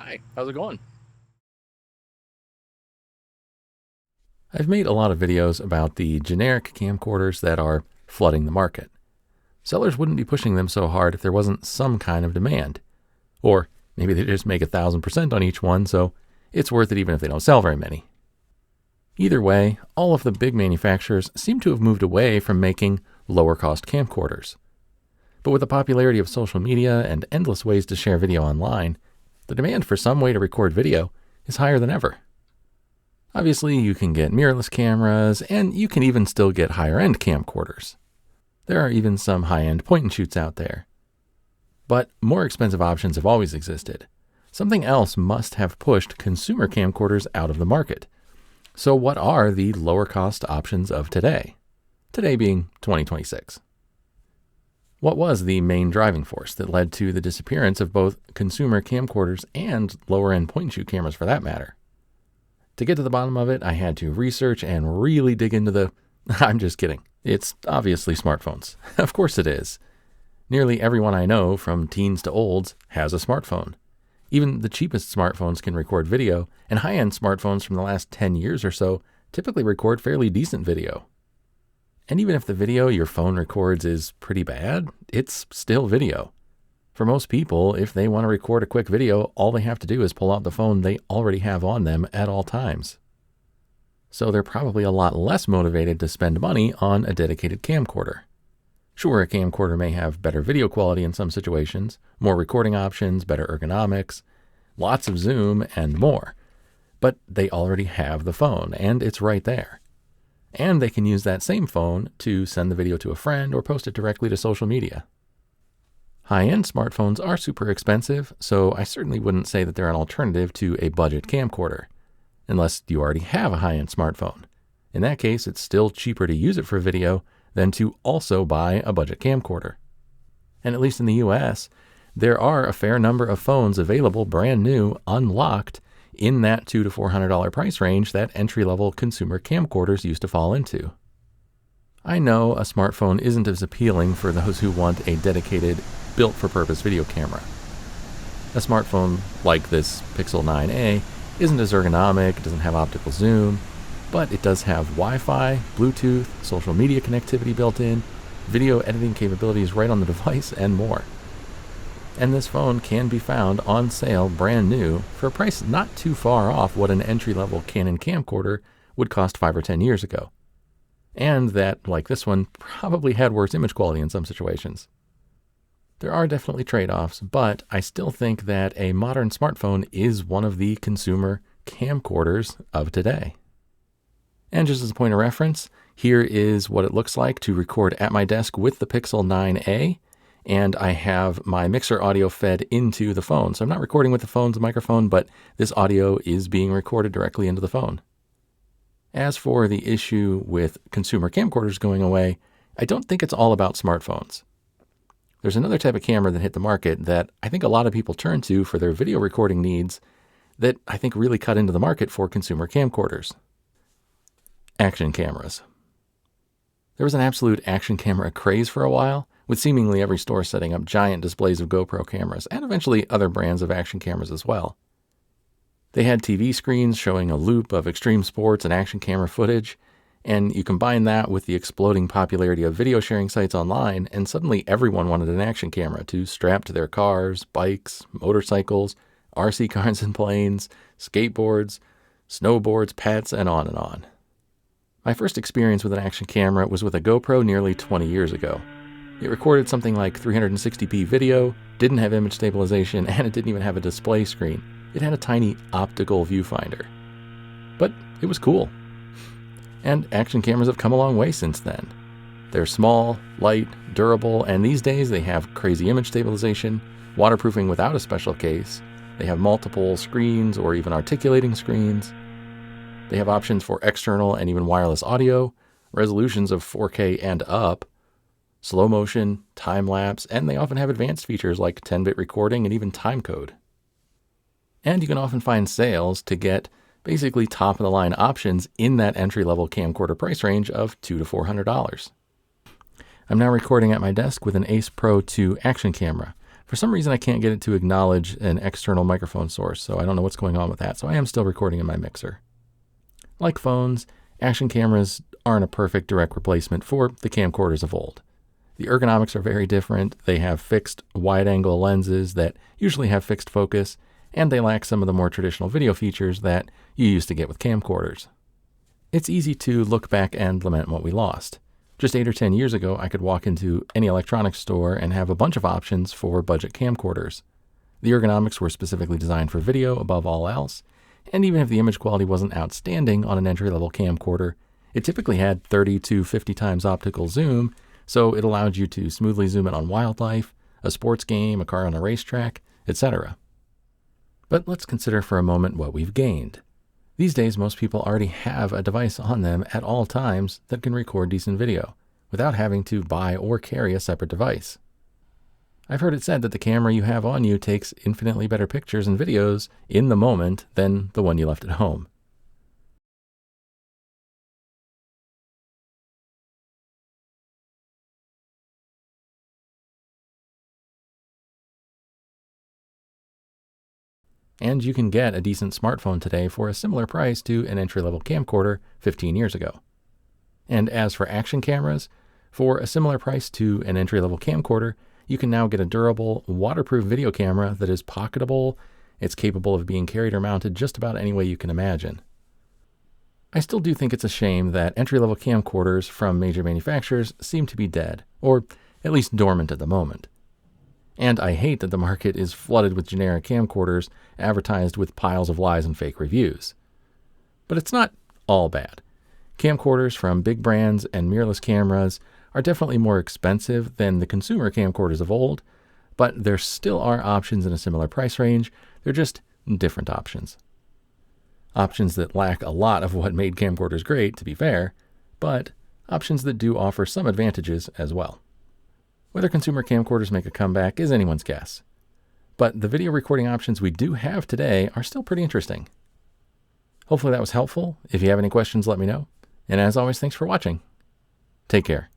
Hi, how's it going? I've made a lot of videos about the generic camcorders that are flooding the market. Sellers wouldn't be pushing them so hard if there wasn't some kind of demand. Or maybe they just make 1,000% on each one, so it's worth it even if they don't sell very many. Either way, all of the big manufacturers seem to have moved away from making lower cost camcorders. But with the popularity of social media and endless ways to share video online, the demand for some way to record video is higher than ever. Obviously, you can get mirrorless cameras, and you can even still get higher-end camcorders. There are even some high-end point-and-shoots out there. But more expensive options have always existed. Something else must have pushed consumer camcorders out of the market. So what are the lower-cost options of today? Today being 2026. What was the main driving force that led to the disappearance of both consumer camcorders and lower-end point-and-shoot cameras for that matter? To get to the bottom of it, I had to research and really dig into the... I'm just kidding. It's obviously smartphones. Of course it is. Nearly everyone I know, from teens to olds, has a smartphone. Even the cheapest smartphones can record video, and high-end smartphones from the last 10 years or so typically record fairly decent video. And even if the video your phone records is pretty bad, it's still video. For most people, if they want to record a quick video, all they have to do is pull out the phone they already have on them at all times. So they're probably a lot less motivated to spend money on a dedicated camcorder. Sure, a camcorder may have better video quality in some situations, more recording options, better ergonomics, lots of zoom, and more. But they already have the phone, and it's right there. And they can use that same phone to send the video to a friend or post it directly to social media. High-end smartphones are super expensive, so I certainly wouldn't say that they're an alternative to a budget camcorder, unless you already have a high-end smartphone. In that case, it's still cheaper to use it for video than to also buy a budget camcorder. And at least in the US, there are a fair number of phones available brand new, unlocked, in that $200 to $400 price range that entry-level consumer camcorders used to fall into. I know a smartphone isn't as appealing for those who want a dedicated, built-for-purpose video camera. A smartphone like this Pixel 9a isn't as ergonomic, it doesn't have optical zoom, but it does have Wi-Fi, Bluetooth, social media connectivity built in, video editing capabilities right on the device, and more. And this phone can be found on sale brand new for a price not too far off what an entry-level Canon camcorder would cost 5 or 10 years ago. And that, like this one, probably had worse image quality in some situations. There are definitely trade-offs, but I still think that a modern smartphone is one of the consumer camcorders of today. And just as a point of reference, here is what it looks like to record at my desk with the Pixel 9a, and I have my mixer audio fed into the phone. So I'm not recording with the phone's microphone, but this audio is being recorded directly into the phone. As for the issue with consumer camcorders going away, I don't think it's all about smartphones. There's another type of camera that hit the market that I think a lot of people turn to for their video recording needs that I think really cut into the market for consumer camcorders. Action cameras. There was an absolute action camera craze for a while, with seemingly every store setting up giant displays of GoPro cameras and eventually other brands of action cameras as well. They had TV screens showing a loop of extreme sports and action camera footage, and you combine that with the exploding popularity of video sharing sites online, and suddenly everyone wanted an action camera to strap to their cars, bikes, motorcycles, RC cars and planes, skateboards, snowboards, pets, and on and on. My first experience with an action camera was with a GoPro nearly 20 years ago. It recorded something like 360p video, didn't have image stabilization, and it didn't even have a display screen. It had a tiny optical viewfinder. But it was cool. And action cameras have come a long way since then. They're small, light, durable, and these days they have crazy image stabilization, waterproofing without a special case. They have multiple screens or even articulating screens. They have options for external and even wireless audio, resolutions of 4K and up, slow motion, time-lapse, and they often have advanced features like 10-bit recording and even timecode. And you can often find sales to get basically top-of-the-line options in that entry-level camcorder price range of $200 to $400. I'm now recording at my desk with an Ace Pro 2 action camera. For For some reason, I can't get it to acknowledge an external microphone source, so I don't know what's going on with that, so I am still recording in my mixer. Like phones, action cameras aren't a perfect direct replacement for the camcorders of old. The ergonomics are very different. They have fixed wide-angle lenses that usually have fixed focus, and they lack some of the more traditional video features that you used to get with camcorders. It's easy to look back and lament what we lost. Just 8 or 10 years ago, I could walk into any electronics store and have a bunch of options for budget camcorders. The ergonomics were specifically designed for video above all else, and even if the image quality wasn't outstanding on an entry-level camcorder, it typically had 30 to 50 times optical zoom, so it allowed you to smoothly zoom in on wildlife, a sports game, a car on a racetrack, etc. But let's consider for a moment what we've gained. These days, most people already have a device on them at all times that can record decent video, without having to buy or carry a separate device. I've heard it said that the camera you have on you takes infinitely better pictures and videos in the moment than the one you left at home. And you can get a decent smartphone today for a similar price to an entry-level camcorder 15 years ago. And as for action cameras, for a similar price to an entry-level camcorder, you can now get a durable, waterproof video camera that is pocketable. It's capable of being carried or mounted just about any way you can imagine. I still do think it's a shame that entry-level camcorders from major manufacturers seem to be dead, or at least dormant at the moment. And I hate that the market is flooded with generic camcorders advertised with piles of lies and fake reviews. But it's not all bad. Camcorders from big brands and mirrorless cameras are definitely more expensive than the consumer camcorders of old, but there still are options in a similar price range. They're just different options. Options that lack a lot of what made camcorders great, to be fair, but options that do offer some advantages as well. Whether consumer camcorders make a comeback is anyone's guess. But the video recording options we do have today are still pretty interesting. Hopefully that was helpful. If you have any questions, let me know. And as always, thanks for watching. Take care.